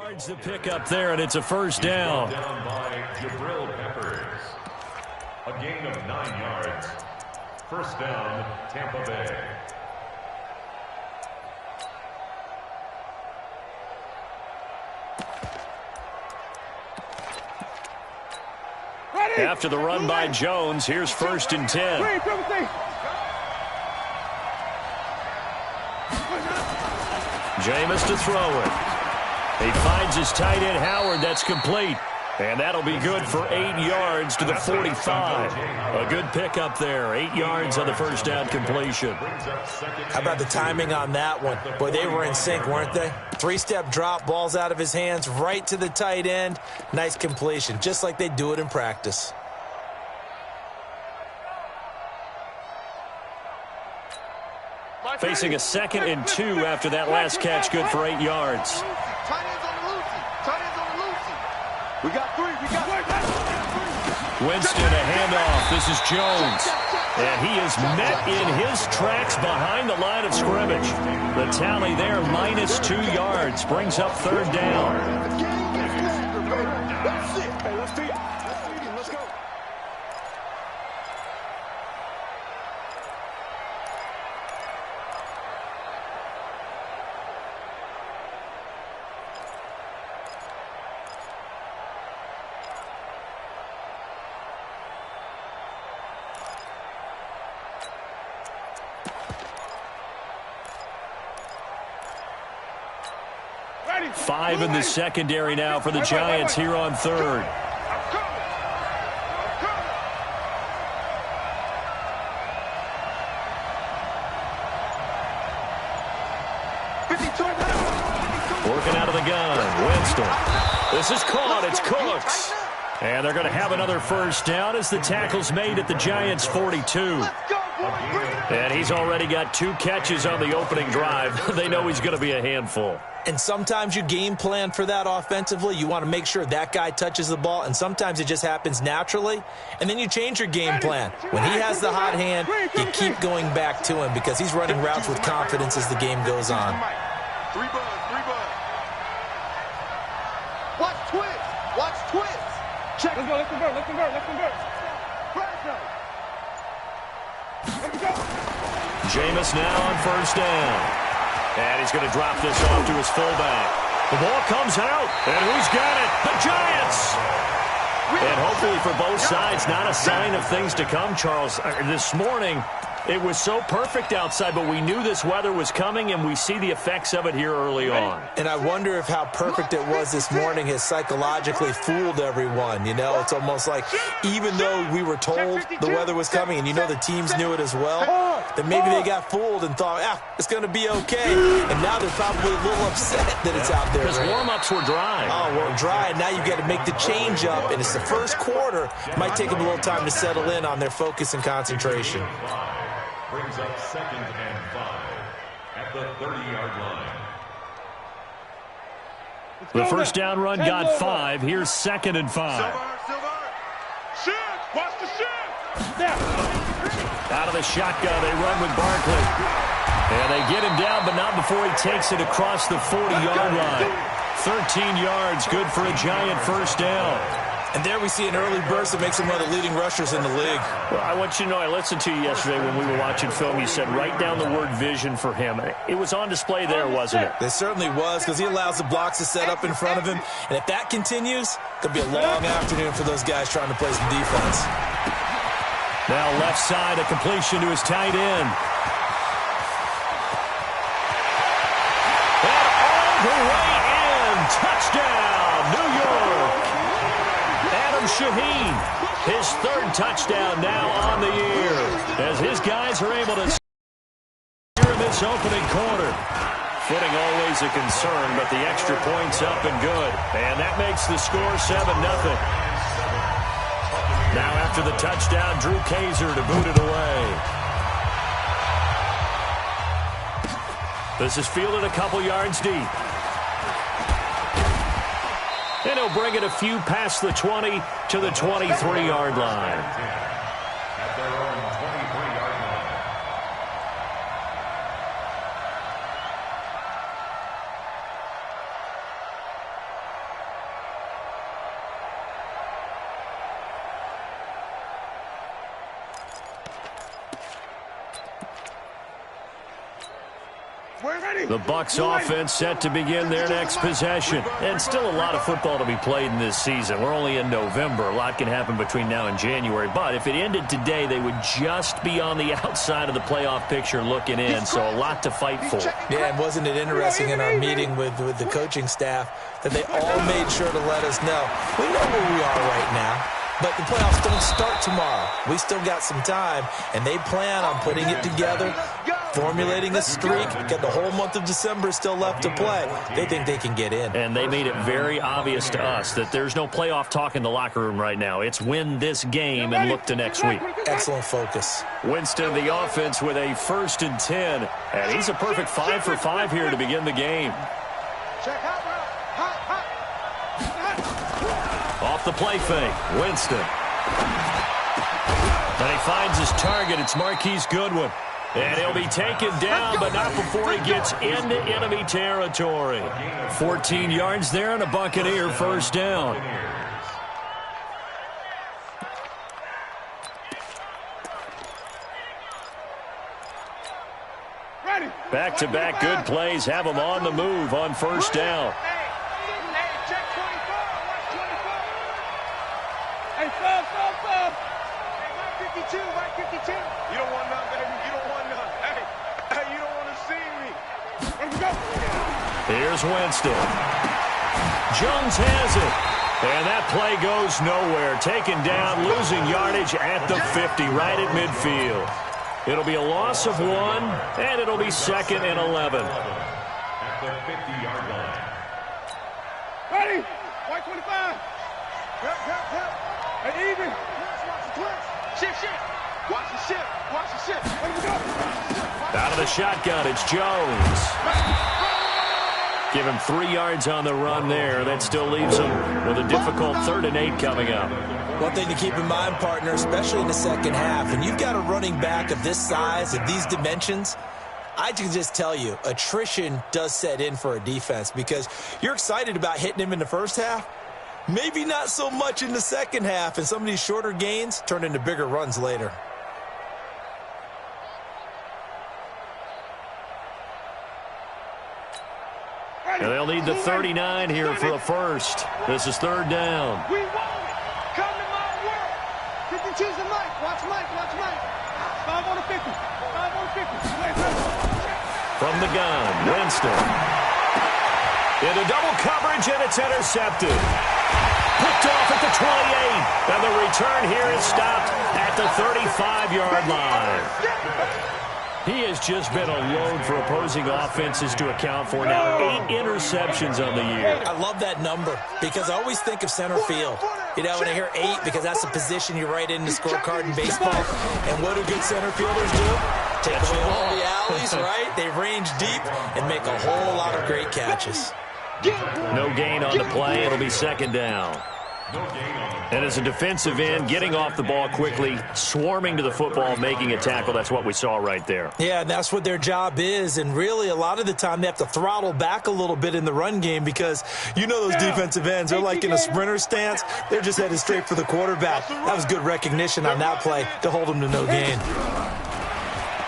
Yards the pick up there, and it's a first down. Down by Jabril Peppers. A gain of 9 yards. First down, Tampa Bay. After the run by Jones, here's 1st and 10. Jameis to throw it. He finds his tight end Howard. That's complete. And that'll be good for 8 yards to the 45. A good pickup there. 8 yards on the first down completion. How about the timing on that one? Boy, they were in sync, weren't they? 3-step drop, balls out of his hands, right to the tight end. Nice completion, just like they do it in practice. Facing a 2nd and 2 after that last catch, good for 8 yards. We got 3. Winston, a handoff. This is Jones. And he is met in his tracks behind the line of scrimmage. The tally there, -2 yards, brings up 3rd down. Let's go. Five in the secondary now for the Giants here on 3rd. Working out of the gun, Winston. This is caught, it's Cooks. And they're going to have another first down as the tackle's made at the Giants' 42. And he's already got 2 catches on the opening drive. They know he's going to be a handful. And sometimes you game plan for that offensively. You want to make sure that guy touches the ball, and sometimes it just happens naturally. And then you change your game plan. When he has the hot hand, you keep going back to him because he's running routes with confidence as the game goes on. 3 buds. Watch twist. Check. Let's convert. Jameis now on 1st down. And he's going to drop this off to his fullback. The ball comes out, and who's got it? The Giants! And hopefully for both sides, not a sign of things to come, Charles. This morning, it was so perfect outside, but we knew this weather was coming, and we see the effects of it here early on. And I wonder if how perfect it was this morning has psychologically fooled everyone. You know, it's almost like even though we were told the weather was coming, and you know the teams knew it as well, that maybe they got fooled and thought, it's going to be okay. And now they're probably a little upset that it's out there. Because warm-ups were dry. Oh, well, dry, and now you've got to make the change up, and it's the first quarter. Might take them a little time to settle in on their focus and concentration. Brings up 2nd and 5 at the 30-yard line. The first down run got 5. Here's 2nd and 5. Silver. Shoot. Watch the shoot. Out of the shotgun, they run with Barkley. And they get him down, but not before he takes it across the 40-yard line. 13 yards, good for a Giant first down. And there we see an early burst that makes him one of the leading rushers in the league. Well, I want you to know, I listened to you yesterday when we were watching film. You said write down the word vision for him. It was on display there, wasn't it? It certainly was, because he allows the blocks to set up in front of him. And if that continues, it'll be a long afternoon for those guys trying to play some defense. Now left side, a completion to his tight end. And all the way in. Touchdown, New York. Adam Shaheen, his 3rd touchdown now on the year, as his guys are able to here in this opening quarter. Footing always a concern, but the extra point's up and good. And that makes the score 7-0. Now after the touchdown, Drew Kaiser to boot it away. This is fielded a couple yards deep. And he'll bring it a few past the 20 to the 23-yard line. At their own 23-yard line. The Bucs offense set to begin their next possession. And still a lot of football to be played in this season. We're only in November. A lot can happen between now and January. But if it ended today, they would just be on the outside of the playoff picture looking in. So a lot to fight for. Yeah, and wasn't it interesting in our meeting with the coaching staff that they all made sure to let us know, we know where we are right now. But the playoffs don't start tomorrow. We still got some time, and they plan on putting it together, formulating a streak. Got the whole month of December still left to play. They think they can get in. And they made it very obvious to us that there's no playoff talk in the locker room right now. It's win this game and look to next week. Excellent focus. Winston, the offense, with a 1st and 10. And he's a perfect 5 for 5 here to begin the game. Off the play fake, Winston. And he finds his target. It's Marquise Goodwin. And he'll be taken down, but not before he gets into enemy territory. 14 yards there and a Buccaneer first down. Back-to-back good plays have him on the move on first down. You don't want none, baby. You don't want none. Hey, you don't want to see me. Here's Winston. Jones has it. And that play goes nowhere. Taken down, losing yardage at the 50, right at midfield. It'll be a loss of 1, and it'll be 2nd and 11. At the 50-yard line. Ready? White 25. Help. Hey, even. Watch the clips. Shift. Watch the shift. Watch the shift. Let me go. Out of the shotgun, it's Jones. Give him 3 yards on the run there. That still leaves him with a difficult 3rd and 8 coming up. One thing to keep in mind, partner, especially in the second half, and you've got a running back of this size, of these dimensions, I can just tell you, attrition does set in for a defense because you're excited about hitting him in the first half. Maybe not so much in the second half, and some of these shorter gains turn into bigger runs later. And they'll need the 39 here for a first. This is 3rd down. We want it. Come to my world. 50 choose the Mike. Watch Mike. 5 on the 50. 5 on the 50. From the gun, Winston. Into double coverage, and it's intercepted. Picked off at the 28. And the return here is stopped at the 35-yard line. He has just been a load for opposing offenses to account for now. 8 interceptions on the year. I love that number because I always think of center field. You know, when I hear 8, because that's the position you write in the scorecard in baseball. And what do good center fielders do? Take away all the alleys, right? They range deep and make a whole lot of great catches. No gain on the play. It'll be 2nd down. And as a defensive end, getting off the ball quickly, swarming to the football, making a tackle, that's what we saw right there. Yeah, and that's what their job is. And really, a lot of the time, they have to throttle back a little bit in the run game because you know those defensive ends, they're like in a sprinter stance. They're just headed straight for the quarterback. That was good recognition on that play to hold them to no gain.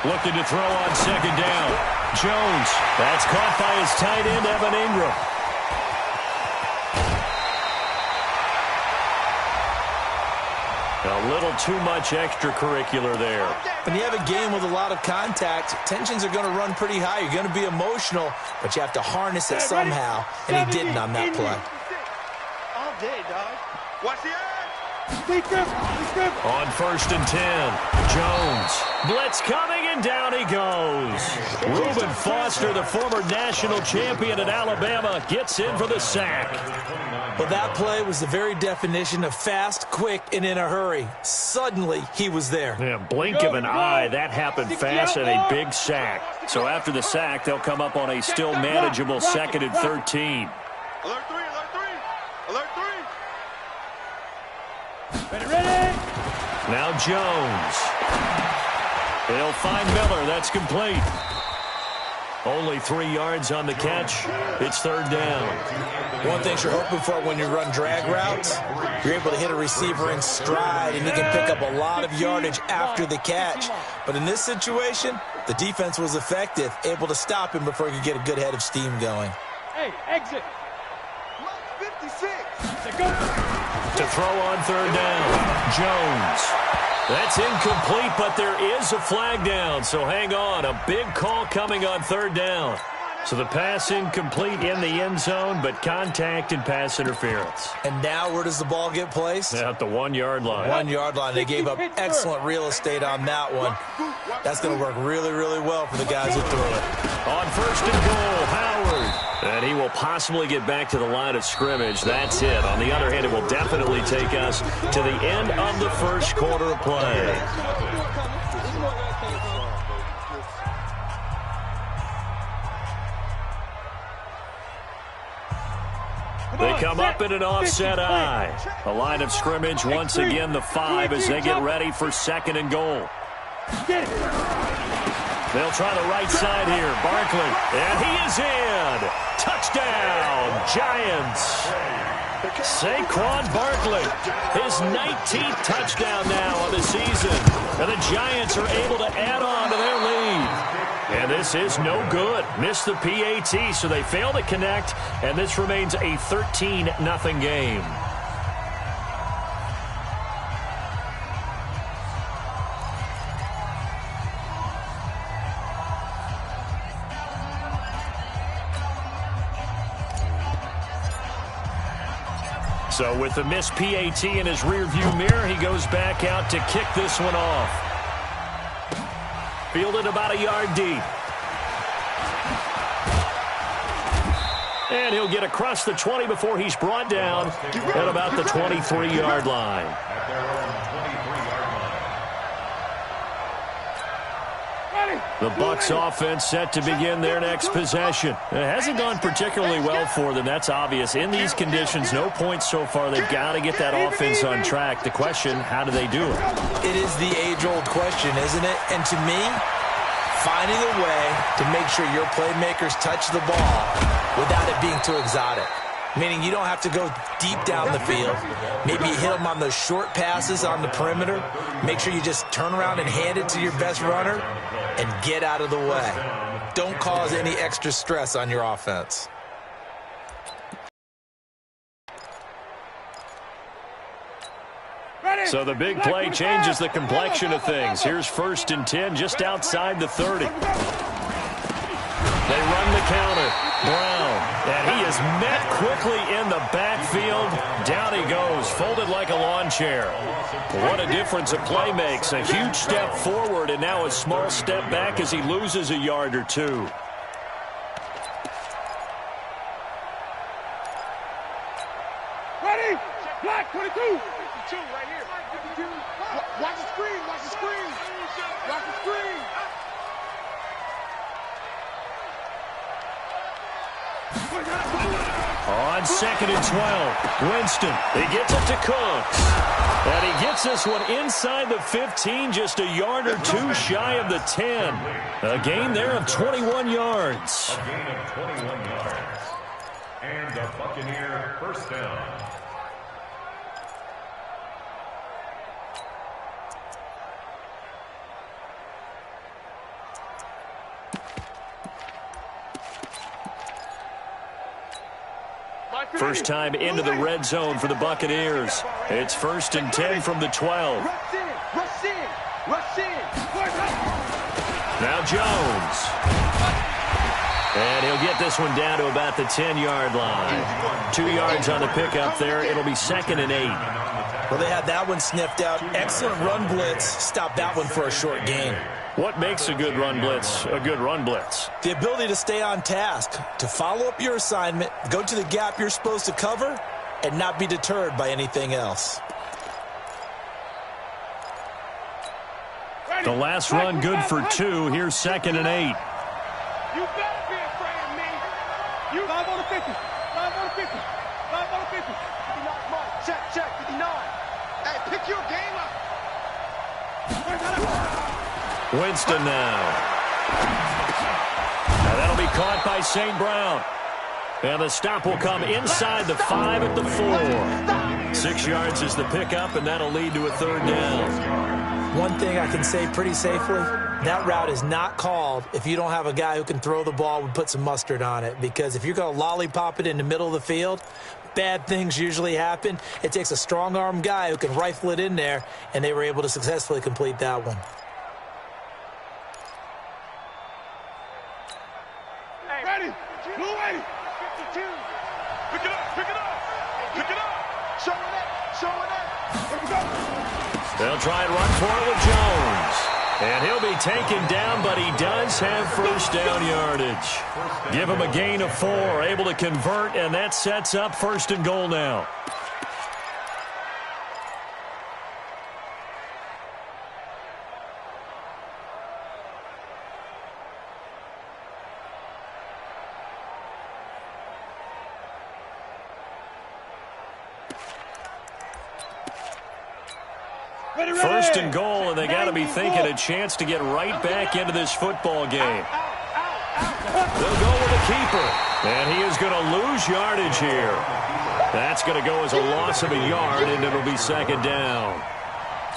Looking to throw on 2nd down. Jones. That's caught by his tight end, Evan Ingram. A little too much extracurricular there. When you have a game with a lot of contact, tensions are going to run pretty high. You're going to be emotional, but you have to harness it somehow, and he didn't on that play. All day, dog. Watch the edge. On 1st and 10, Jones. Blitz coming, and down he goes. Reuben Foster, the former national champion at Alabama, gets in for the sack. Well, that play was the very definition of fast, quick, and in a hurry. Suddenly, he was there. Yeah, blink of an eye, that happened fast, and a big sack. So after the sack, they'll come up on a still manageable 2nd and 13. Alert 3. Ready? Now Jones. He'll find Miller. That's complete. Only 3 yards on the catch. It's third down. One thing you're hoping for when you run drag routes, you're able to hit a receiver in stride, and he can pick up a lot of yardage after the catch. But in this situation, the defense was effective, able to stop him before he could get a good head of steam going. Hey, exit. 56. To throw on third down, Jones. That's incomplete, but there is a flag down, so hang on. A big call coming on third down. So the pass incomplete in the end zone, but contact and pass interference. And now where does the ball get placed? At the 1-yard line. 1-yard line. They gave up excellent real estate on that one. That's going to work really, really well for the guys who threw it. On first and goal, Howard. And he will possibly get back to the line of scrimmage. That's it. On the other hand, it will definitely take us to the end of the first quarter of play. They come up in an offset eye. A line of scrimmage, once again, the 5 as they get ready for second and goal. They'll try the right side here. Barkley, and he is in. Touchdown, Giants. Saquon Barkley, his 19th touchdown now on the season. And the Giants are able to add on to their lead. And this is no good. Missed the PAT, so they fail to connect, and this remains a 13-0 game. So with the missed PAT in his rearview mirror, he goes back out to kick this one off. Fielded about a yard deep. And he'll get across the 20 before he's brought down at about the 23-yard line. The Bucs offense set to begin their next possession. It hasn't gone particularly well for them, that's obvious. In these conditions, no points so far. They've got to get that offense on track. The question, how do they do it? It is the age-old question, isn't it? And to me, finding a way to make sure your playmakers touch the ball without it being too exotic. Meaning you don't have to go deep down the field. Maybe you hit them on those short passes on the perimeter. Make sure you just turn around and hand it to your best runner and get out of the way. Don't cause any extra stress on your offense. So the big play changes the complexion of things. Here's 1st and 10 just outside the 30. They run the counter. Brown, and he is met quickly in the backfield. Down he goes, folded like a lawn chair. What a difference a play makes. A huge step forward and now a small step back as he loses a yard or two. Ready? Black 22. 52 right here. 52. Watch the screen. Watch the screen. Watch the screen. On 2nd and 12, Winston, he gets it to Cooks. And he gets this one inside the 15, just a yard or two shy of the 10. A gain there of 21 yards. A gain of 21 yards. And the Buccaneer first down. First time into the red zone for the Buccaneers. It's 1st and 10 from the 12. Now Jones. And he'll get this one down to about the 10-yard line. 2 yards on the pickup there. It'll be 2nd and 8. Well, they had that one sniffed out. Excellent run blitz. Stop that one for a short gain. What makes a good run blitz a good run blitz? The ability to stay on task, to follow up your assignment, go to the gap you're supposed to cover, and not be deterred by anything else. The last run good for 2. Here's 2nd and 8. You better be afraid of me. You 5 on the 50. 5 on the 50. 5 on the 50. 59. Mark. Check. 59. Hey, pick your game up. Winston now. that'll be caught by St. Brown. And the stop will come inside the 5 at the 4. 6 yards is the pickup, and that'll lead to a 3rd down. One thing I can say pretty safely, that route is not called if you don't have a guy who can throw the ball and put some mustard on it. Because if you're going to lollipop it in the middle of the field, bad things usually happen. It takes a strong-arm guy who can rifle it in there, and they were able to successfully complete that one. Hey, ready? Blue 80. 52. Pick it up, pick it up. Pick it up. Show it up, show it up. Here we go. They'll try and run for it with Jones. And he'll be taken down, but he does have 1st down yardage. Give him a gain of 4, able to convert, and that sets up 1st and goal now. First and goal, and they got to be thinking a chance to get right back into this football game. They'll go with the keeper, and he is going to lose yardage here. That's going to go as a loss of a yard, and it'll be 2nd down.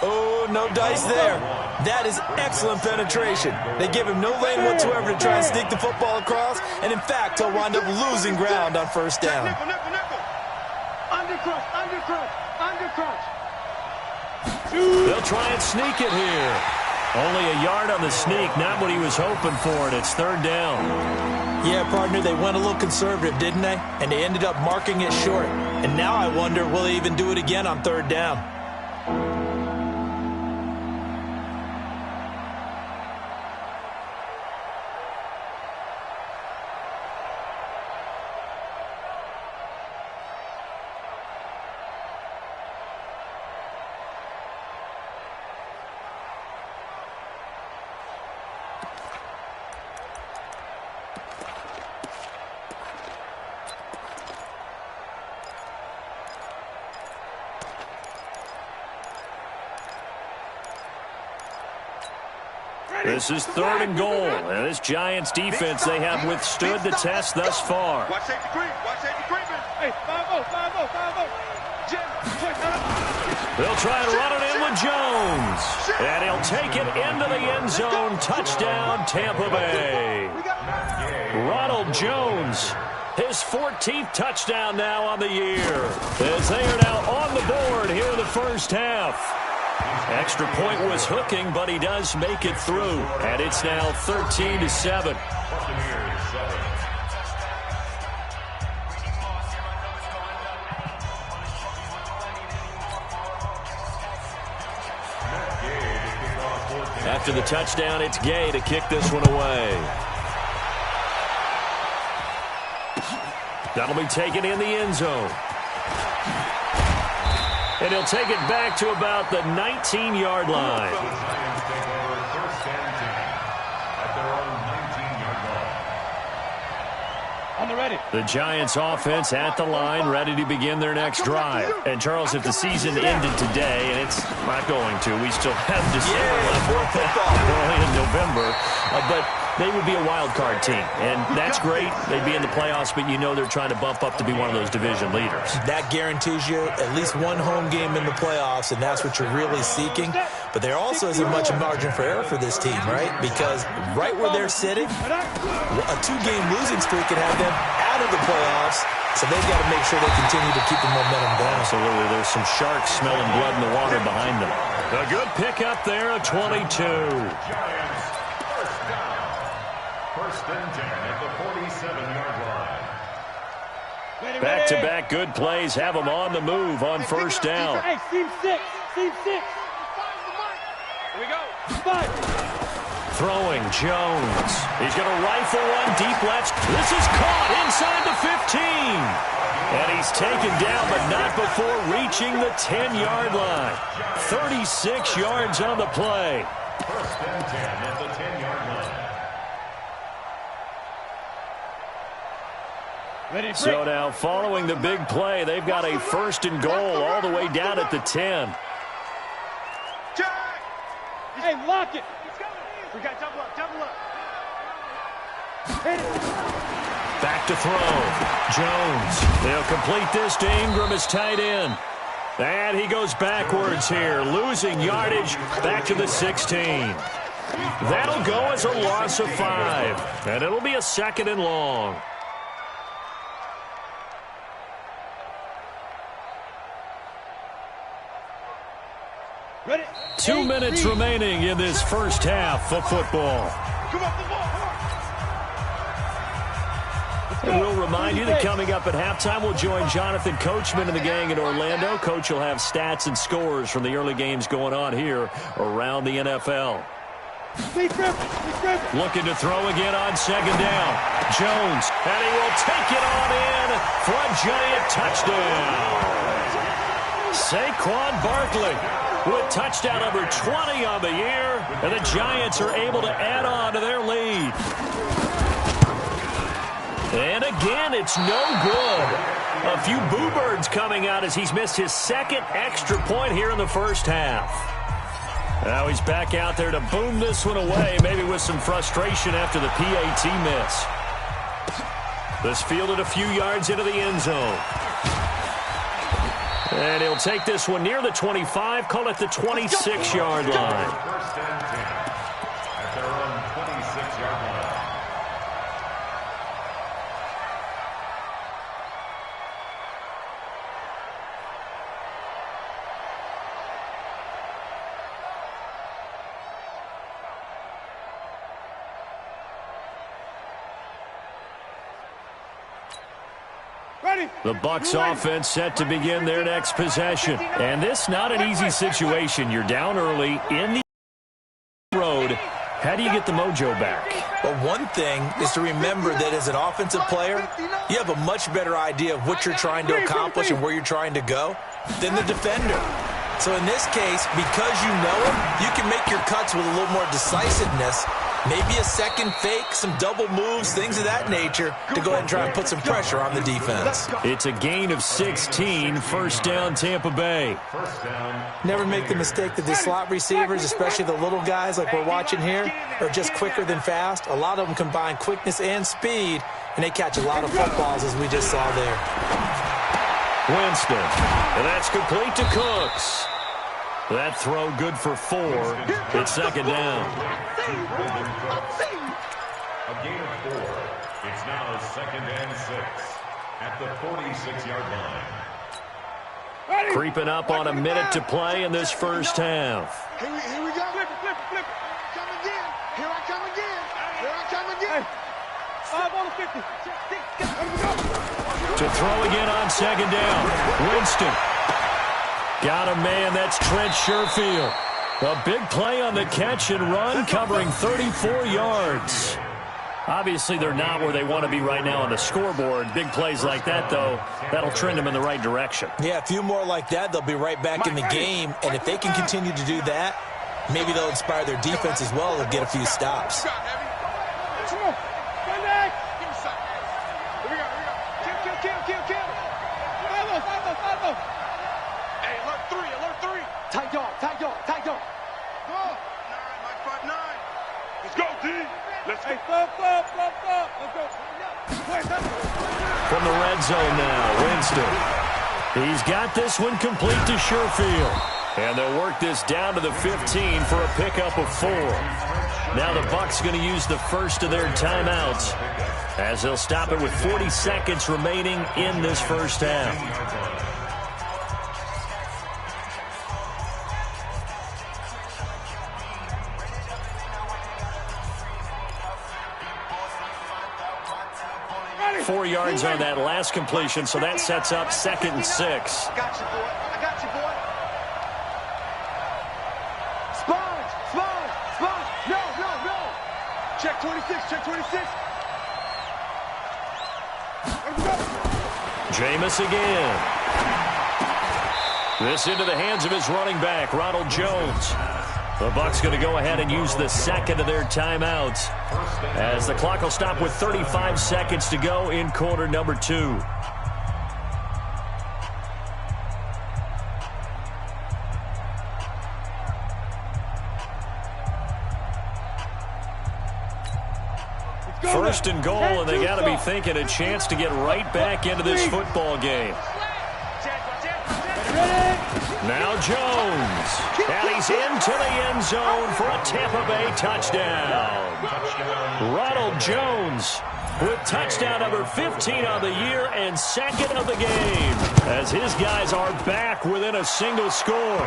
Oh, no dice there. That is excellent penetration. They give him no lane whatsoever to try and sneak the football across, and in fact, he'll wind up losing ground on 1st down. Undercrunch, undercrunch, undercrunch. They'll try and sneak it here. Only a yard on the sneak, not what he was hoping for, and it's 3rd down. Yeah, partner, they went a little conservative, didn't they? And they ended up marking it short. And now I wonder, will they even do it again on 3rd down? This is 3rd and goal, and this Giants defense, they have withstood the test thus far. Watch safety creep, watch safety creeping. Hey, 5-0, 5-0, 5-0. Jim, They'll try and run it in with Jones, and he'll take it into the end zone. Touchdown, Tampa Bay. Ronald Jones, his 14th touchdown now on the year, as they are now on the board here in the 1st half. Extra point was hooking, but he does make it through. And it's now 13-7. After the touchdown, it's Gay to kick this one away. That'll be taken in the end zone. And he'll take it back to about the 19-yard line. on the ready. The Giants offense at the line, ready to begin their next drive. And Charles, if the season ended today, and it's not going to, we still have December left. We're only in November, but they would be a wild card team, and that's great. They'd be in the playoffs, but you know they're trying to bump up to be one of those division leaders. That guarantees you at least one home game in the playoffs, and that's what you're really seeking. But there also isn't much margin for error for this team, right? Because right where they're sitting, a two-game losing streak can have them out of the playoffs, so they've got to make sure they continue to keep the momentum going. Absolutely. There's some sharks smelling blood in the water behind them. A good pickup there, a 22. First and 10 at the 47-yard line. Back-to-back good plays have them on the move on first down. Hey, seam six. Seam six. Here we go. Five. Throwing Jones. He's going to rifle one deep left. This is caught inside the 15. And he's taken down, but not before reaching the 10-yard line. 36 yards on the play. First and 10 at the 10-yard line. So now, following the big play, they've got a first and goal all the way down at the 10. Hey, lock it. We got double up, double up. Back to throw. Jones. They'll complete this to Ingram, his tight end. And he goes backwards here, losing yardage back to the 16. That'll go as a loss of 5. And it'll be a 2nd and long. Ready? 2 minutes remaining in this first half of football. Come on, come on. And we'll remind you that coming up at halftime, we'll join Jonathan Coachman and the gang in Orlando. Coach will have stats and scores from the early games going on here around the NFL. Looking to throw again on 2nd down. Jones, and he will take it on in for a giant touchdown. Saquon Barkley with touchdown number 20 on the year, and the Giants are able to add on to their lead. And again, it's no good. A few boo birds coming out as he's missed his 2nd extra point here in the first half. Now he's back out there to boom this one away, maybe with some frustration after the PAT miss. This fielded a few yards into the end zone. And he'll take this one near the 25, call it the 26-yard line. First and 10 at their own 26-yard line. The Bucs offense set to begin their next possession. And this not an easy situation. You're down early in the road. How do you get the mojo back? Well, one thing is to remember that as an offensive player, you have a much better idea of what you're trying to accomplish and where you're trying to go than the defender. So in this case, because you know it, you can make your cuts with a little more decisiveness. Maybe a second fake, some double moves, things of that nature to go ahead and try and put some pressure on the defense. It's a gain of 16, first down Tampa Bay. Never make the mistake that the slot receivers, especially the little guys like we're watching here, are just quicker than fast. A lot of them combine quickness and speed, and they catch a lot of footballs as we just saw there. Winston, and that's complete to Cooks. That throw good for 4. It's 2nd down. A gain of 4. It's now 2nd and 6 at the 46-yard line. Creeping up on a minute to play in this first half. Here we go. Flip it. Come again. Here I come again. 5 on the 50. To throw again on 2nd down. Winston. Got a man, that's Trent Sherfield. A big play on the catch and run, covering 34 yards. Obviously, they're not where they want to be right now on the scoreboard. Big plays like that, though, that'll trend them in the right direction. Yeah, a few more like that, they'll be right back in the game. And if they can continue to do that, maybe they'll inspire their defense as well and get a few stops. Come on. Come back. Here we go. Kill. 5-0. Hey, alert 3. Tight dog. Go. 9, Mike 5-9. Let's go, D. Let's go. Let's go. From the red zone now, Winston. He's got this one complete to Sherfield. And they'll work this down to the 15 for a pickup of 4. Now the Bucs going to use the first of their timeouts as they'll stop it with 40 seconds remaining in this first half. Yards on that last completion, so that sets up 2nd and 6. I got you, boy. Sponge. No. Check 26. Jameis again. This into the hands of his running back, Ronald Jones. The Bucs going to go ahead and use the 2nd of their timeouts as the clock will stop with 35 seconds to go in quarter number 2. First and goal, and they got to be thinking a chance to get right back into this football game. Now Jones, and he's into the end zone for a Tampa Bay touchdown. Ronald Jones with touchdown number 15 on the year and second of the game, as his guys are back within a single score.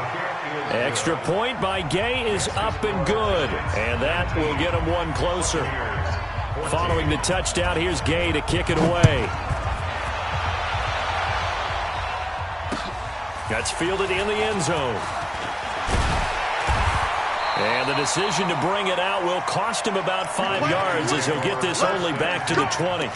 Extra point by Gay is up and good, and that will get him one closer. Following the touchdown, here's Gay to kick it away. That's fielded in the end zone. And the decision to bring it out will cost him about 5 yards, as he'll get this only back to the 20.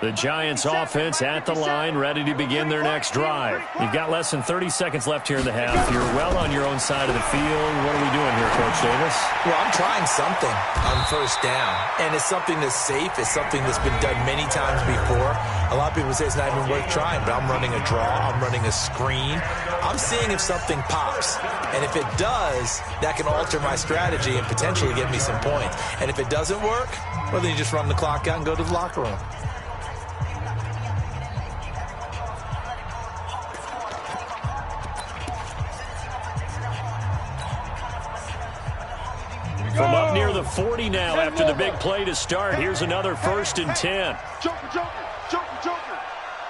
The Giants offense at the line, ready to begin their next drive. You've got less than 30 seconds left here in the half. You're well on your own side of the field. What are we doing here, Coach Davis? Well, I'm trying something on first down, and it's something that's safe. It's something that's been done many times before. A lot of people say it's not even worth trying, but I'm running a draw. I'm running a screen. I'm seeing if something pops, and if it does, that can alter my strategy and potentially get me some points. And if it doesn't work, well, then you just run the clock out and go to the locker room. From up near the 40 now after the big play to start. Here's another 1st and 10. Joker, Joker, Joker, Joker.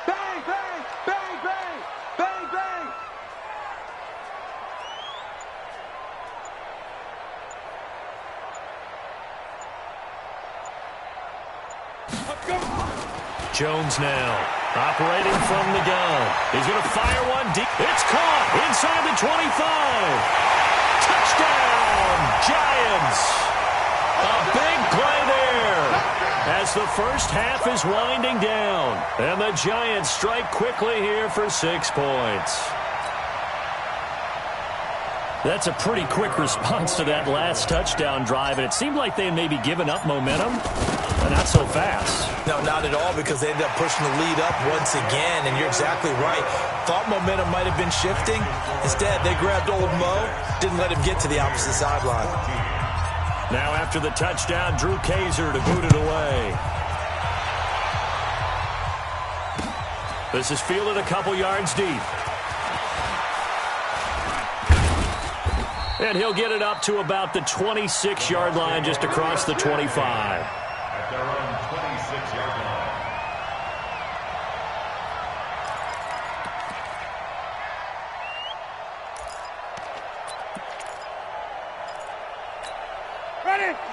Bang, bang, bang, bang, bang, bang. Jones now operating from the gun. He's going to fire one deep. It's caught inside the 25. Touchdown, Giants. A big play there as the first half is winding down. And the Giants strike quickly here for 6 points. That's a pretty quick response to that last touchdown drive, and it seemed like they had maybe given up momentum, but not so fast. No, not at all, because they ended up pushing the lead up once again, and you're exactly right. Thought momentum might have been shifting. Instead, they grabbed old Mo, didn't let him get to the opposite sideline. Now after the touchdown, Drew Kaiser to boot it away. This is fielded a couple yards deep. And he'll get it up to about the 26-yard line, just across the 25. At their own 26-yard line.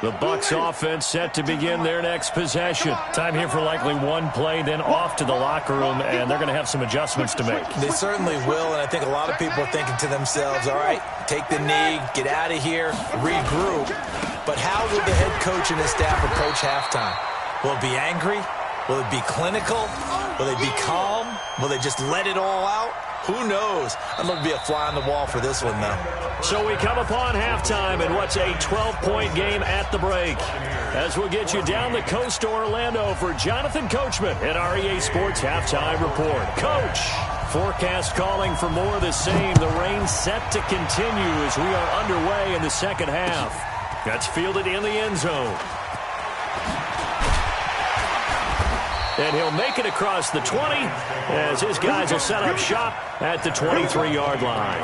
The Bucs offense set to begin their next possession. Time here for likely one play, then off to the locker room, and they're going to have some adjustments to make. They certainly will, and I think a lot of people are thinking to themselves, all right, take the knee, get out of here, regroup. But how will the head coach and his staff approach halftime? Will it be angry? Will it be clinical? Will they be calm? Will they just let it all out? Who knows? I'm going to be a fly on the wall for this one, though. So we come upon halftime in what's a 12-point game at the break. As we'll get you down the coast to Orlando for Jonathan Coachman at our EA Sports Halftime Report. Coach, forecast calling for more of the same. The rain set to continue as we are underway in the second half. That's fielded in the end zone. And he'll make it across the 20 as his guys will set up shop at the 23-yard line.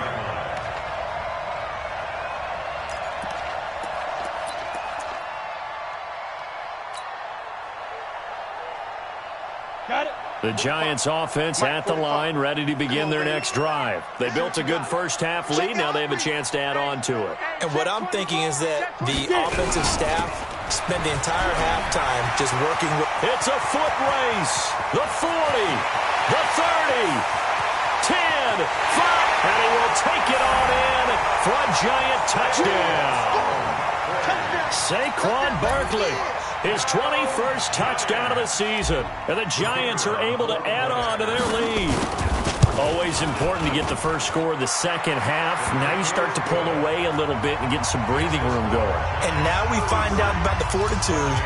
Got it. The Giants offense at the line, ready to begin their next drive. They built a good first half lead. Now they have a chance to add on to it. And what I'm thinking is that the offensive staff spent the entire halftime just working with... It's a foot race. The 40, the 30, 10, 5, and he will take it on in for a Giant touchdown. Saquon Barkley, his 21st touchdown of the season, and the Giants are able to add on to their lead. Always important to get the first score of the second half. Now you start to pull away a little bit and get some breathing room going. And now we find out about the fortitude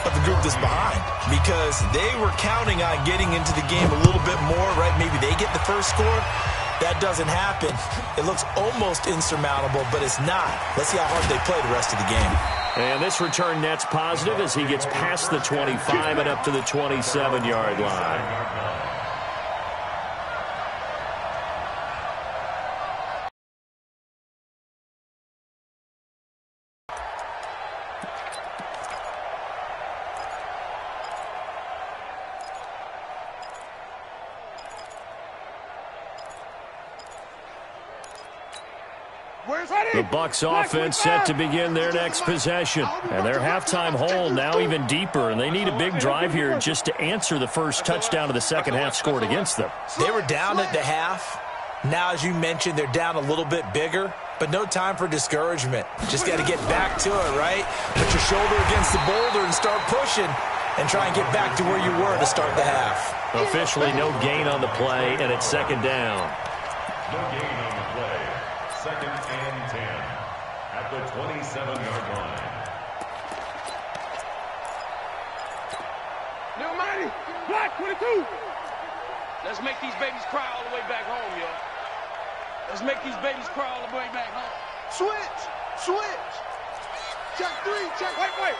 of the group that's behind because they were counting on getting into the game a little bit more, right? Maybe they get the first score. That doesn't happen. It looks almost insurmountable, but it's not. Let's see how hard they play the rest of the game. And this return net's positive as he gets past the 25 and up to the 27-yard line. The Bucs offense set to begin their next possession. And their halftime hole now even deeper, and they need a big drive here just to answer the first touchdown of the second half scored against them. They were down at the half. Now, as you mentioned, they're down a little bit bigger, but no time for discouragement. Just got to get back to it, right? Put your shoulder against the boulder and start pushing and try and get back to where you were to start the half. Officially no gain on the play, and it's second down. No gain on the play. Second and 10 at the 27-yard line. Little Mighty, black 22. Let's make these babies cry all the way back home, yo. Let's make these babies cry all the way back home. Switch, switch. Check three, check. Wait.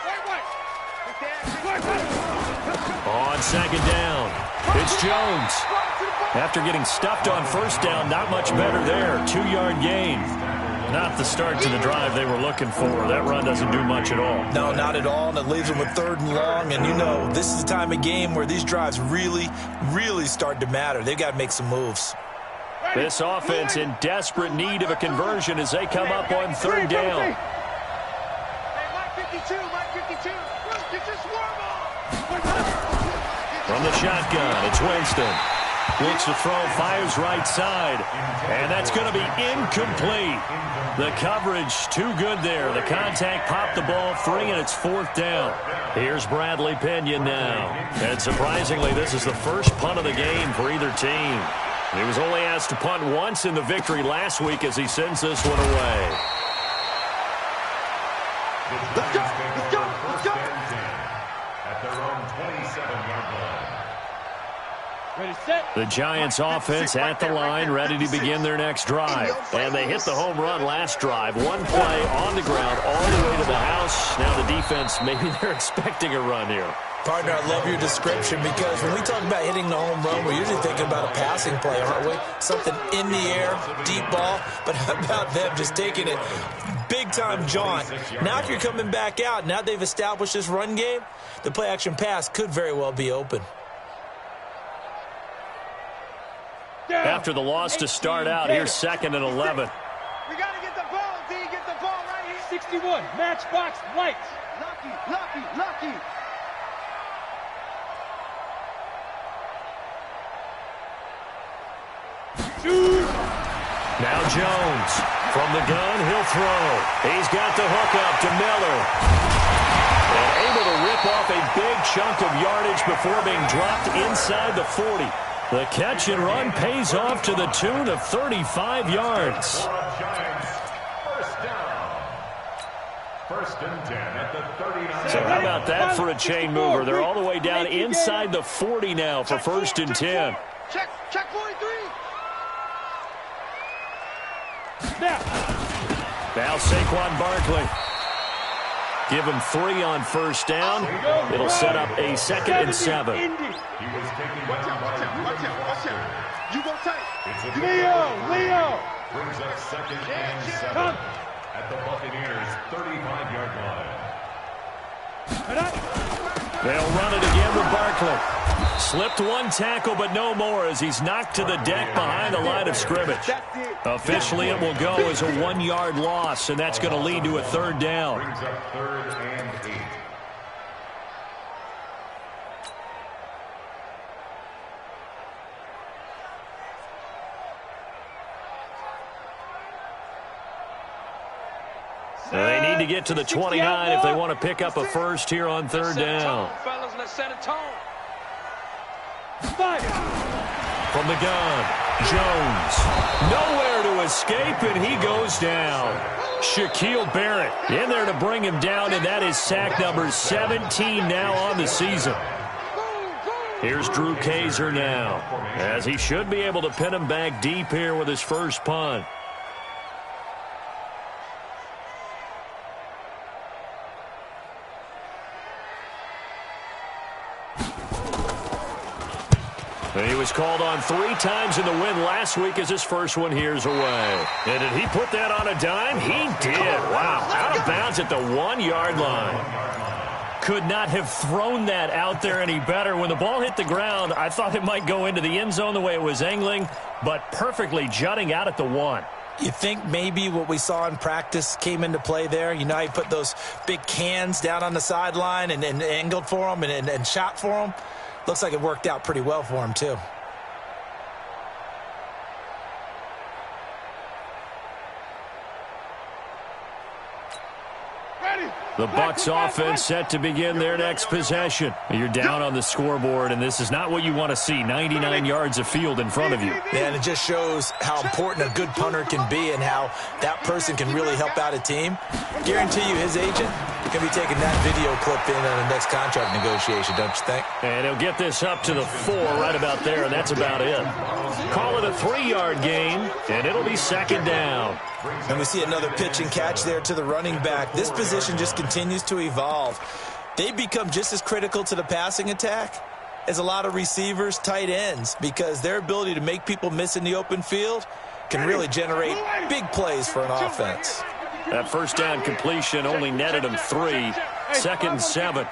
On second down, it's Jones. After getting stuffed on first down, not much better there. 2-yard gain. Not the start to the drive they were looking for. That run doesn't do much at all. No, not at all, and it leaves them with 3rd and long. And, you know, this is the time of game where these drives really, really start to matter. They've got to make some moves. This offense in desperate need of a conversion as they come up on 3rd down. Hey, Mike 52. Get your swarm on. From the shotgun, it's Winston. Looks to throw, fires right side. And that's going to be incomplete. The coverage too good there. The contact popped the ball free, and it's 4th down. Here's Bradley Pena now. And surprisingly, this is the first punt of the game for either team. He was only asked to punt once in the victory last week as he sends this one away. Let's go. At their own 27-yard line. Ready, set. The Giants offense at the line, ready to begin their next drive. And they hit the home run last drive. One play on the ground all the way to the house. Now the defense, maybe they're expecting a run here. Partner, I love your description because when we talk about hitting the home run, we're usually thinking about a passing play, aren't we? Something in the air, deep ball. But how about them just taking it big-time jaunt? Now if you're coming back out, now they've established this run game, the play-action pass could very well be open. After the loss to start out, here's 2nd and 11. We got to get the ball, D. Get the ball right here. 61, matchbox, lights. Lucky. Shoot. Now Jones. From the gun, he'll throw. He's got the hook up to Miller. And able to rip off a big chunk of yardage before being dropped inside the 40. The catch and run pays off to the tune of 35 yards. First and 10 at the 39. So how about that for a chain mover? They're all the way down inside the 40 now for 1st and 10. Check 43. Now Saquon Barkley. Give him 3 on first down. It'll set up a 2nd and 7. He was taken down by Watch out. You go tight. Leo. Brings up 2nd and 7 at the Buccaneers' 35-yard line. They'll run it again with Barkley. Slipped one tackle, but no more as he's knocked to the deck behind the line of scrimmage. Officially, it will go as a 1-yard loss, and that's going to lead to a 3rd down. Brings up 3rd and 8. They need to get to the 29 if they want to pick up a first here on 3rd down. Fellas, let's set a tone. From the gun, Jones. Nowhere to escape, and he goes down. Shaquille Barrett in there to bring him down, and that is sack number 17 now on the season. Here's Drew Kaiser now, as he should be able to pin him back deep here with his first punt. And he was called on 3 times in the win last week as his first one here's away. And did he put that on a dime? He did. Wow. Out of bounds at the 1-yard line. Could not have thrown that out there any better. When the ball hit the ground, I thought it might go into the end zone the way it was angling, but perfectly jutting out at the 1. You think maybe what we saw in practice came into play there? You know, he put those big cans down on the sideline and angled for them and shot for them. Looks like it worked out pretty well for him, too. The Bucs offense set to begin their next possession. You're down on the scoreboard, and this is not what you want to see. 99 yards of field in front of you. Yeah, and it just shows how important a good punter can be and how that person can really help out a team. Guarantee you his agent can be taking that video clip in on the next contract negotiation, don't you think? And he'll get this up to the 4 right about there, and that's about it. Call it a 3-yard gain, and it'll be second down. And we see another pitch and catch there to the running back. This position just continues to evolve. They become just as critical to the passing attack as a lot of receivers, tight ends, because their ability to make people miss in the open field can really generate big plays for an offense. That first down completion only netted him 3. Second and 7.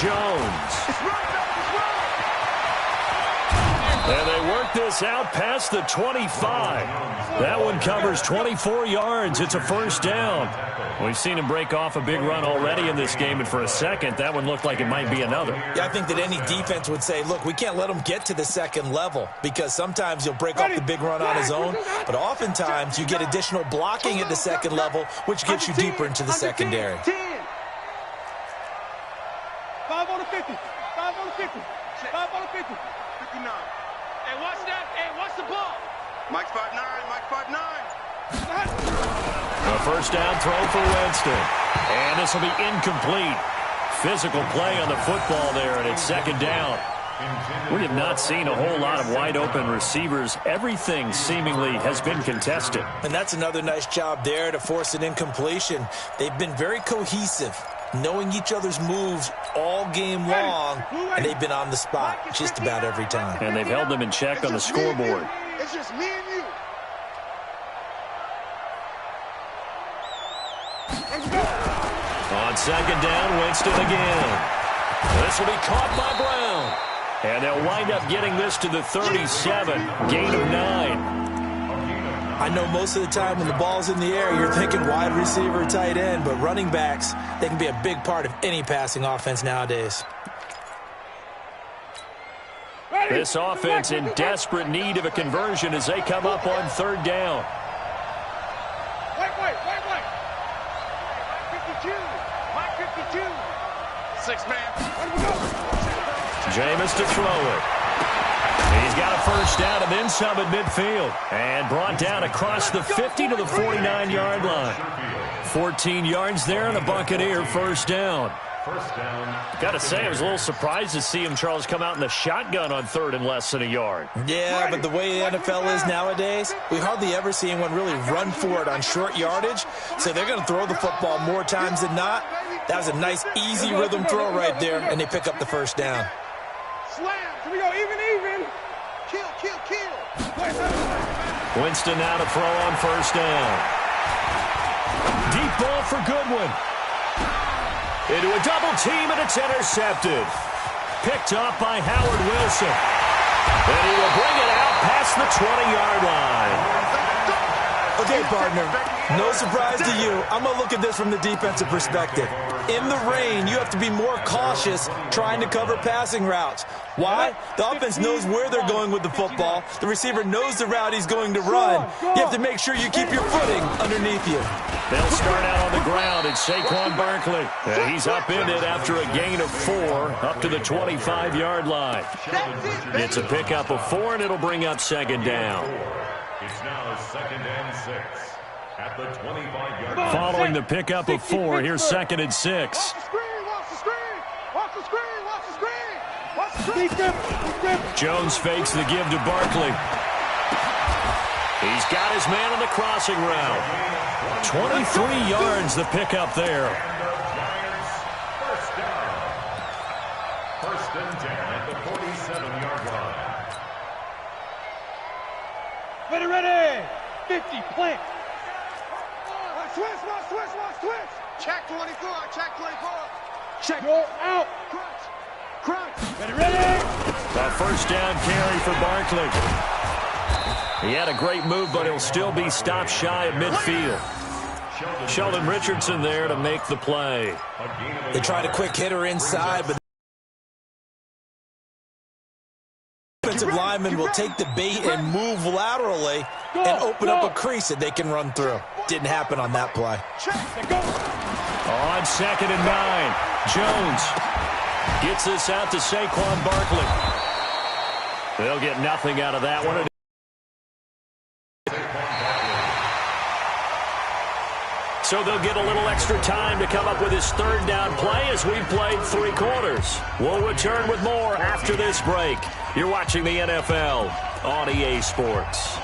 Jones. And they work this out past the 25. That one covers 24 yards. It's a first down. We've seen him break off a big run already in this game, and for a second, that one looked like it might be another. Yeah, I think that any defense would say, look, we can't let him get to the second level, because sometimes he'll break off the big run on his own, but oftentimes you get additional blocking at the second level, which gets you deeper into the secondary. 5 on the 50. 5 on the 50. 5 on the 50. 59. Hey, watch that. Hey, watch the ball. Mike's 5'9". Mike's 5'9". A first down throw for Winston. And this will be incomplete. Physical play on the football there, and it's second down. We have not seen a whole lot of wide-open receivers. Everything seemingly has been contested. And that's another nice job there to force an incompletion. They've been very cohesive, knowing each other's moves all game long, and they've been on the spot just about every time. And they've held them in check on the scoreboard. It's just me and you. On second down, Winston again. This will be caught by Brown. And they'll wind up getting this to the 37. Gain of 9. I know most of the time when the ball's in the air, you're thinking wide receiver, tight end, but running backs, they can be a big part of any passing offense nowadays. This offense in desperate need of a conversion as they come up on third down. Wait. 52. Mike 52. 6 man. Jameis to throw it. He's got a first down and then some at midfield. And brought down across the 50 to the 49-yard line. 14 yards there and a Buccaneer first down. Got to say, I was a little surprised to see him, Charles, come out in the shotgun on third and less than a yard. Yeah, but the way the NFL is nowadays, we hardly ever see anyone really run for it on short yardage. So they're going to throw the football more times than not. That was a nice, easy rhythm throw right there, and they pick up the first down. Slam. Here we go. Even. Kill. Winston now to throw on first down. Deep ball for Goodwin. Into a double team, and it's intercepted. Picked up by Howard Wilson. And he will bring it out past the 20-yard line. Okay, partner, no surprise to you. I'm going to look at this from the defensive perspective. in the rain, you have to be more cautious trying to cover passing routes. Why? The offense knows where they're going with the football. The receiver knows the route he's going to run. You have to make sure you keep your footing underneath you. They'll start out on the ground. It's Saquon Barkley. He's upended after a gain of 4 up to the 25-yard line. It's a pickup of 4, and it'll bring up second down. It's now 2nd and 6 at the 25-yard line. Following the pickup of 4, here's 2nd and 6. Watch the screen, watch the screen, watch the screen, watch the screen, watch the screen. Jones fakes the give to Barkley. He's got his man on the crossing route. 23 yards the pickup there. First down. 1st and 10 at the 47-yard line. Ready, 50, plant. Watch switch. Check 24, check 24. Check, go out. Crunch. Ready. A first down carry for Barkley. He had a great move, but he'll still be stopped shy of midfield. Sheldon Richardson there to make the play. They tried a quick hitter inside, but the defensive lineman will take the bait and move laterally and open up a crease that they can run through. Didn't happen on that play. On 2nd and 9, Jones gets this out to Saquon Barkley. They'll get nothing out of that one. So they'll get a little extra time to come up with his 3rd down play as we've played 3 quarters. We'll return with more after this break. You're watching the NFL on EA Sports.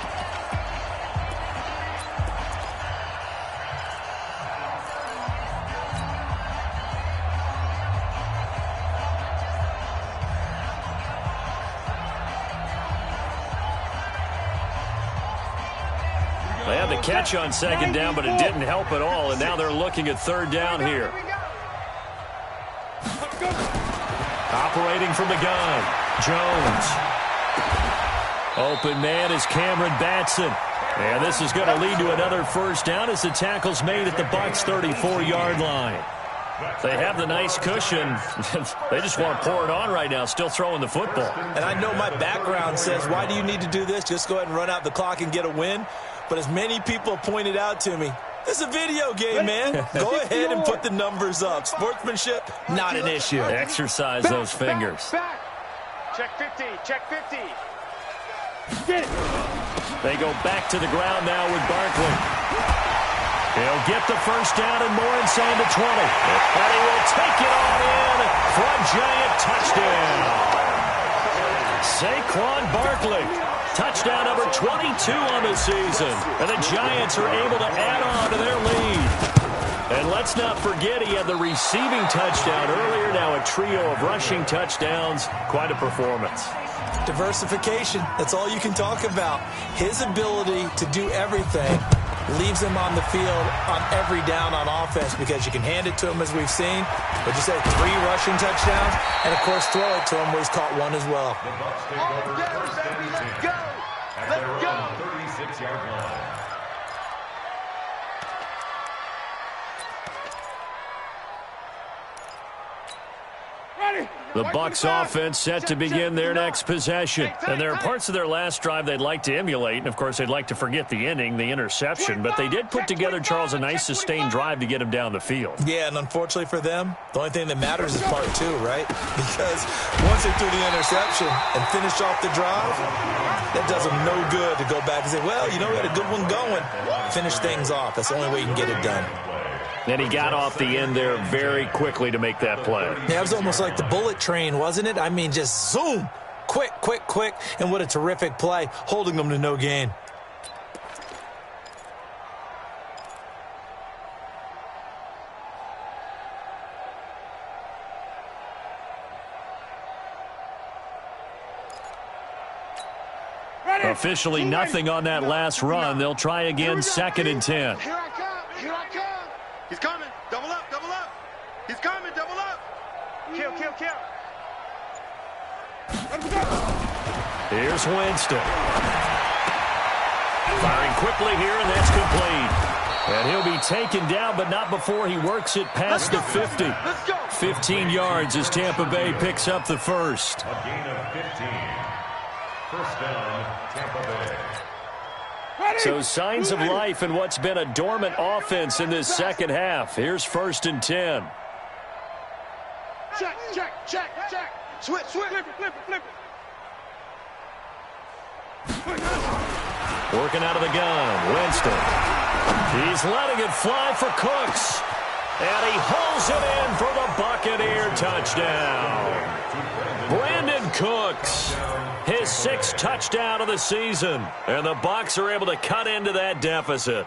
They had the catch on 2nd down, but it didn't help at all, and now they're looking at 3rd down here. Operating from the gun, Jones. Open man is Cameron Batson. And this is going to lead to another first down as the tackle's made at the Bucs 34-yard line. They have the nice cushion. They just want to pour it on right now, still throwing the football. And I know my background says, why do you need to do this? Just go ahead and run out the clock and get a win. But as many people pointed out to me, it's a video game, man. Go ahead and put the numbers up. Sportsmanship, not an issue. Exercise those fingers. Back. Check 50, check 50. Get it. They go back to the ground now with Barkley. He'll get the first down and more inside the 20. And he will take it all in for a giant touchdown. Saquon Barkley. Touchdown number 22 on the season. And the Giants are able to add on to their lead. And let's not forget he had the receiving touchdown earlier. Now a trio of rushing touchdowns. Quite a performance. Diversification. That's all you can talk about. His ability to do everything leaves him on the field on every down on offense because you can hand it to him as we've seen. But you said 3 rushing touchdowns and, of course, throw it to him where he's caught one as well. The Bucs take over 1st and 10 at their own 36-yard line. The Bucs offense set to begin their next possession. And there are parts of their last drive they'd like to emulate. And, of course, they'd like to forget the inning, the interception. But they did put together, Charles, a nice sustained drive to get him down the field. Yeah, and unfortunately for them, the only thing that matters is part 2, right? Because once they threw the interception and finished off the drive, that does them no good to go back and say, well, you know, we had a good one going. Finish things off. That's the only way you can get it done. And he got off the end there very quickly to make that play. Yeah, it was almost like the bullet train, wasn't it? I mean, just zoom. Quick, quick, quick. And what a terrific play, holding them to no gain. Officially nothing on that last run. They'll try again 2nd and 10. Here I come. Here I come. He's coming. Double up. Double up. He's coming. Double up. Kill, kill, kill. Here's Winston. Firing quickly here, and that's complete. And he'll be taken down, but not before he works it past the 50. 15 yards as Tampa Bay picks up the first. A gain of 15. First down, Tampa Bay. So signs of life in what's been a dormant offense in this second half. Here's 1st and 10. Check, check, check, check. Switch, switch. Flip it, flip it, flip it. Working out of the gun, Winston. He's letting it fly for Cooks. And he holds it in for the Buccaneer touchdown. Brandon Cooks, his 6th touchdown of the season. And the Bucs are able to cut into that deficit.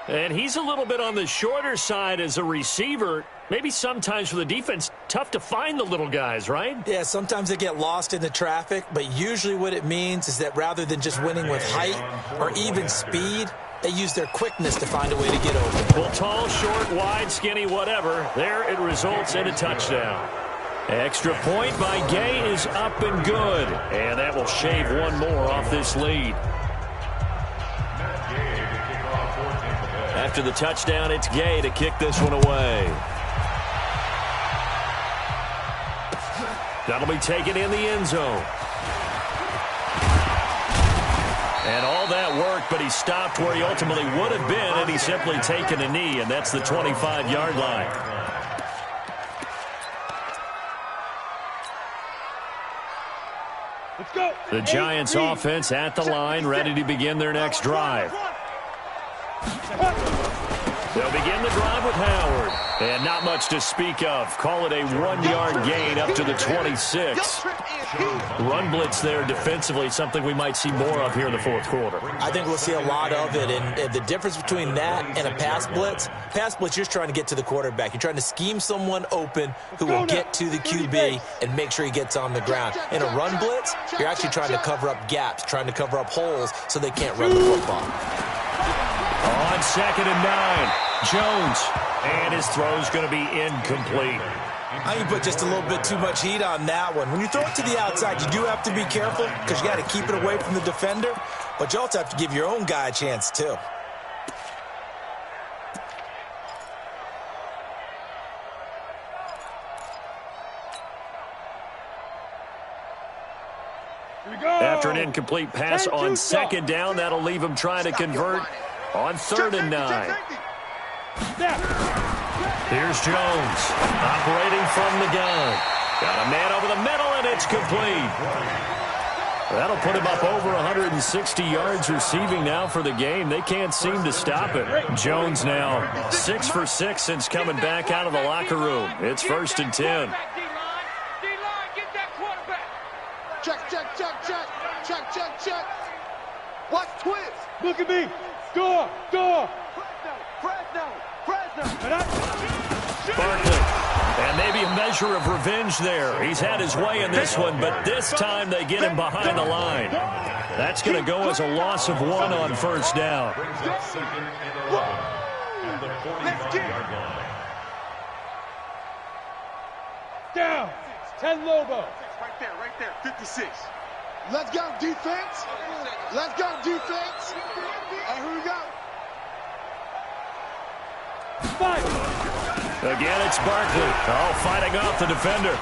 And he's a little bit on the shorter side as a receiver. Maybe sometimes for the defense, tough to find the little guys, right? Yeah, sometimes they get lost in the traffic, but usually what it means is that rather than just winning with height or even speed, they use their quickness to find a way to get open. Well, tall, short, wide, skinny, whatever, there it results in a touchdown. Extra point by Gay is up and good, and that will shave one more off this lead. After the touchdown, it's Gay to kick this one away. That'll be taken in the end zone. And all that worked, but he stopped where he ultimately would have been had he simply taken a knee, and that's the 25-yard line. Let's go. The Giants offense at the line, ready to begin their next drive. They'll begin the drive with Howard. And not much to speak of. Call it a 1-yard gain up to the 26. Run blitz there defensively, something we might see more of here in the fourth quarter. I think we'll see a lot of it. And the difference between that and a pass blitz, you're just trying to get to the quarterback. You're trying to scheme someone open who will get to the QB and make sure he gets on the ground. In a run blitz, you're actually trying to cover up gaps, trying to cover up holes so they can't run the football. On 2nd and 9, Jones. And his throw's going to be incomplete. I think you put just a little bit too much heat on that one. When you throw it to the outside, you do have to be careful because you got to keep it away from the defender. But you also have to give your own guy a chance, too. After an incomplete pass on 2nd down, that'll leave him trying to convert on 3rd and 9. Here's Jones, operating from the gun. Got a man over the middle, and it's complete. That'll put him up over 160 yards receiving now for the game. They can't seem to stop it. Jones now 6 for 6 since coming back out of the locker room. It's 1st and 10. Check, check, check, check. Check, check, check. Watch twist. Look at me. Door, door. Fresno, Fresno, Fresno. Barkley. And maybe a measure of revenge there. He's had his way in this one, but this time they get him behind the line. That's going to go as a loss of 1 on 1st down. Down. 10 Lobo. Right there, 56. Let's go, defense. Let's go, defense. And here we go. Fight. Again, it's Barkley. Oh, fighting off the defender.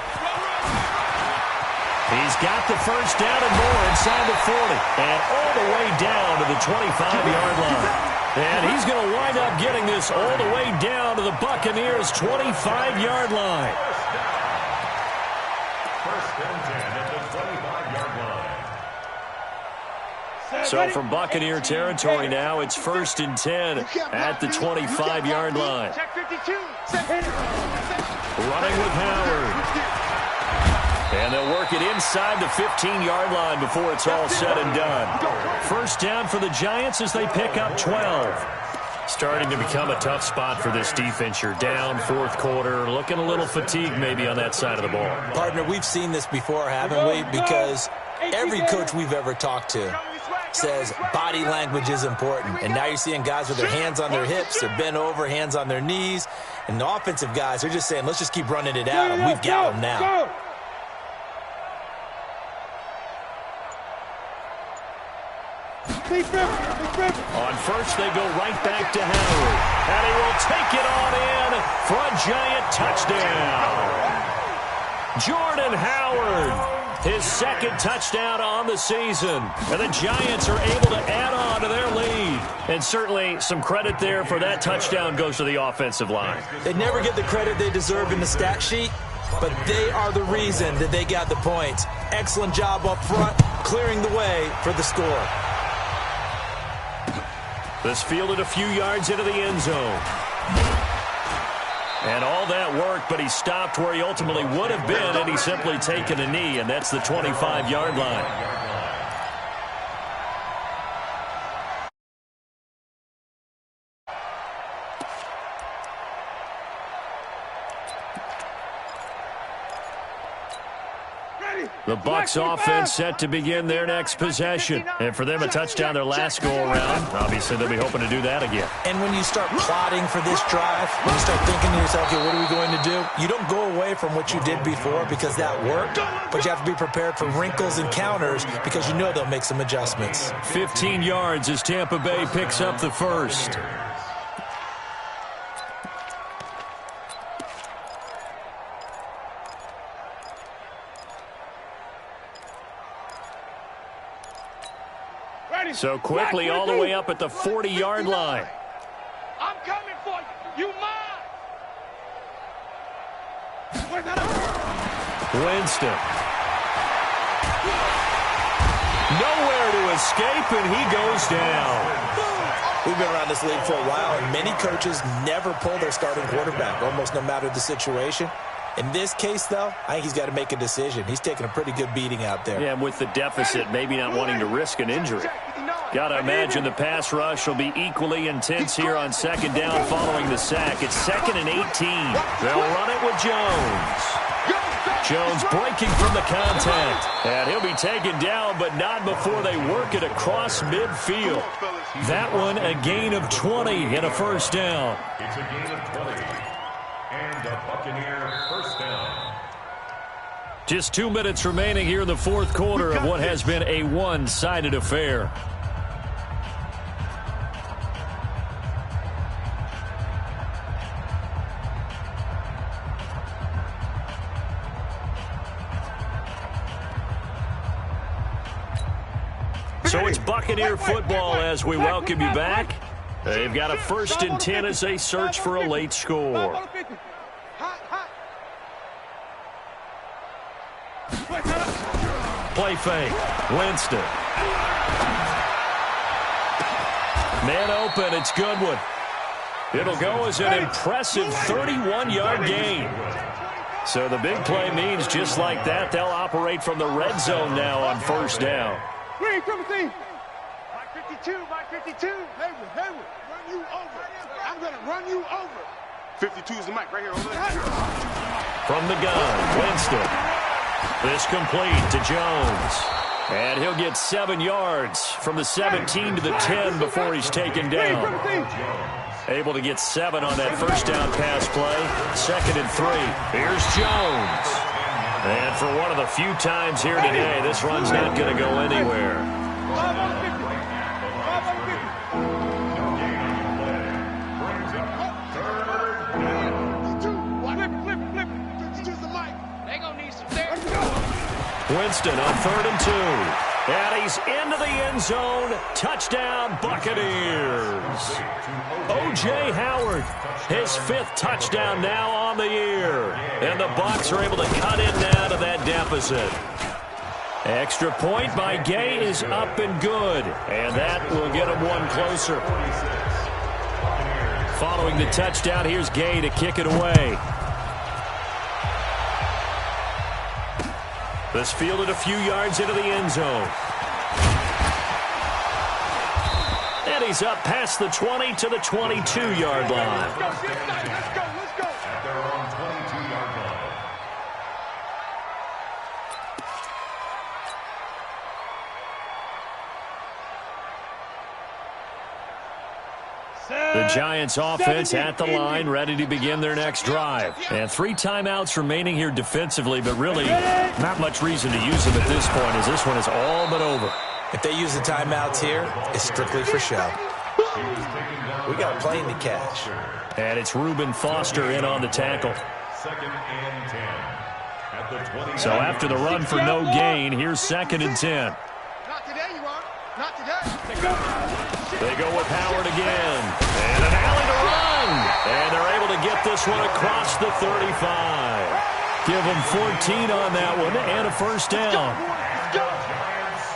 He's got the first down and more inside the 40. And all the way down to the 25-yard line. And he's going to wind up getting this all the way down to the Buccaneers' 25-yard line. So from Buccaneer territory now, it's 1st and 10 at the 25-yard line. Running with Howard. And they'll work it inside the 15-yard line before it's all said and done. First down for the Giants as they pick up 12. Starting to become a tough spot for this defense. You're down 4th quarter, looking a little fatigued maybe on that side of the ball. Partner, we've seen this before, haven't we? Because every coach we've ever talked to says body language is important. And now you're seeing guys with their hands on their hips, they're bent over, hands on their knees. And the offensive guys, they're just saying, let's just keep running it out, and we've got them now. On first, they go right back to Howard. And he will take it on in for a Giant touchdown. Jordan Howard, his second touchdown on the season. And the Giants are able to add on to their lead. And certainly some credit there for that touchdown goes to the offensive line. They never get the credit they deserve in the stat sheet, but they are the reason that they got the points. Excellent job up front, clearing the way for the score. This fielded a few yards into the end zone. And all that worked, but he stopped where he ultimately would have been, and he's simply taken a knee, and that's the 25-yard line. The Bucs offense set to begin their next possession. And for them, a touchdown their last go-around. Obviously, they'll be hoping to do that again. And when you start plotting for this drive, when you start thinking to yourself, okay, what are we going to do? You don't go away from what you did before because that worked, but you have to be prepared for wrinkles and counters because you know they'll make some adjustments. 15 yards as Tampa Bay picks up the first. So quickly all the way up at the 40-yard line. I'm coming for you. You mine. Winston. Nowhere to escape, and he goes down. We've been around this league for a while, and many coaches never pull their starting quarterback, almost no matter the situation. In this case, though, I think he's got to make a decision. He's taking a pretty good beating out there. Yeah, with the deficit, maybe not wanting to risk an injury. Got to imagine the pass rush will be equally intense here on second down following the sack. It's 2nd and 18. They'll run it with Jones. Jones breaking from the contact. And he'll be taken down, but not before they work it across midfield. That one, a gain of 20 and a first down. It's a gain of 20. And a Buccaneer first down. Just 2 minutes remaining here in the fourth quarter of what has been a one-sided affair. So it's Buccaneer football as we welcome you back. They've got a 1st and 10 as they search for a late score. Play fake. Winston. Man open. It's Goodwin. It'll go as an impressive 31-yard gain. So the big play means just like that, they'll operate from the red zone now on first down. Green, come see. Mike 52, Mike 52. Hayward, run you over. I'm going to run you over. 52 is the mic right here over there. From the gun, Winston. This complete to Jones. And he'll get 7 yards from the 17 to the 10 before he's taken down. Able to get 7 on that first down pass play. 2nd and 3. Here's Jones. And for one of the few times here today, this run's not going to go anywhere. 5 on 50. 5 on 50. Flip it. 52's the mic. They gonna need some therapy. Winston on 3rd and 2. And he's into the end zone. Touchdown, Buccaneers. O.J. Howard, his 5th touchdown now on the year. And the Bucs are able to cut it now to that deficit. Extra point by Gay is up and good. And that will get him one closer. Following the touchdown, here's Gay to kick it away. This fielded a few yards into the end zone. And he's up past the 20 to the 22-yard line. Let's go. At their own 22-yard line. The Giants offense at the line, ready to begin their next drive. And 3 timeouts remaining here defensively, but really not much reason to use them at this point as this one is all but over. If they use the timeouts here, it's strictly for show. We got a plane to catch. And it's Reuben Foster in on the tackle. Second and 10. At the 20. So after the run for no gain, here's 2nd and 10. Not today, you are. Not today. They go with Howard again. And an alley to run. And they're able to get this one across the 35. Give them 14 on that one and a first down.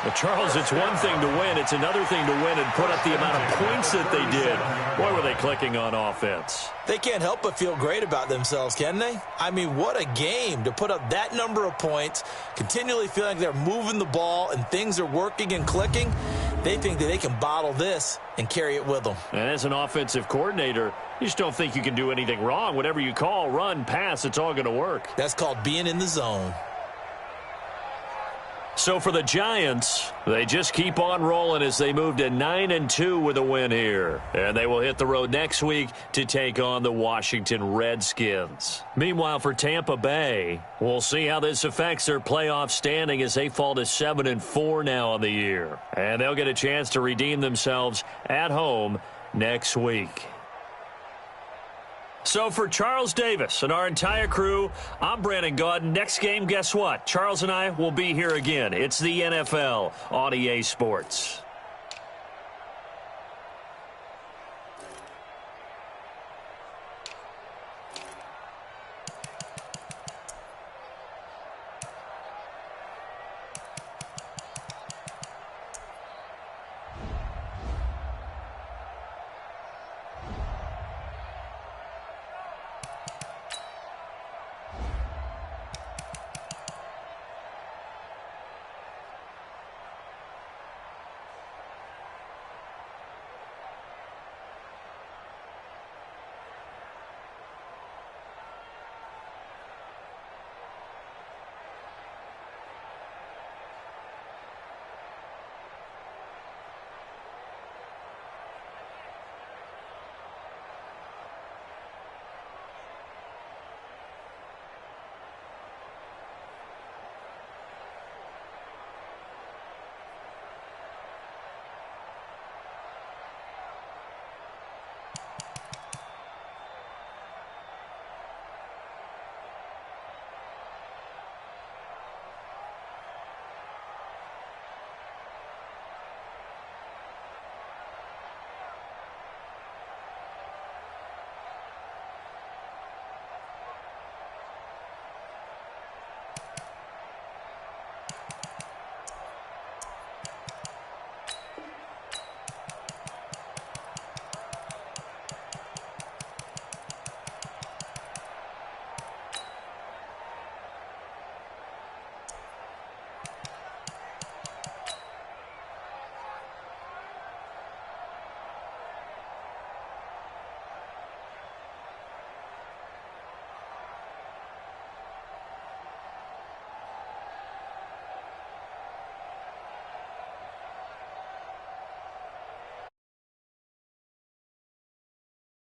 Well, Charles, it's one thing to win. It's another thing to win and put up the amount of points that they did. Boy, were they clicking on offense. They can't help but feel great about themselves, can they? I mean, what a game to put up that number of points, continually feeling like they're moving the ball and things are working and clicking. They think that they can bottle this and carry it with them. And as an offensive coordinator, you just don't think you can do anything wrong. Whatever you call, run, pass, it's all going to work. That's called being in the zone. So for the Giants, they just keep on rolling as they move to 9-2 with a win here. And they will hit the road next week to take on the Washington Redskins. Meanwhile, for Tampa Bay, we'll see how this affects their playoff standing as they fall to 7-4 now on the year. And they'll get a chance to redeem themselves at home next week. So for Charles Davis and our entire crew, I'm Brandon Gaudin. Next game, guess what? Charles and I will be here again. It's the NFL on EA Sports.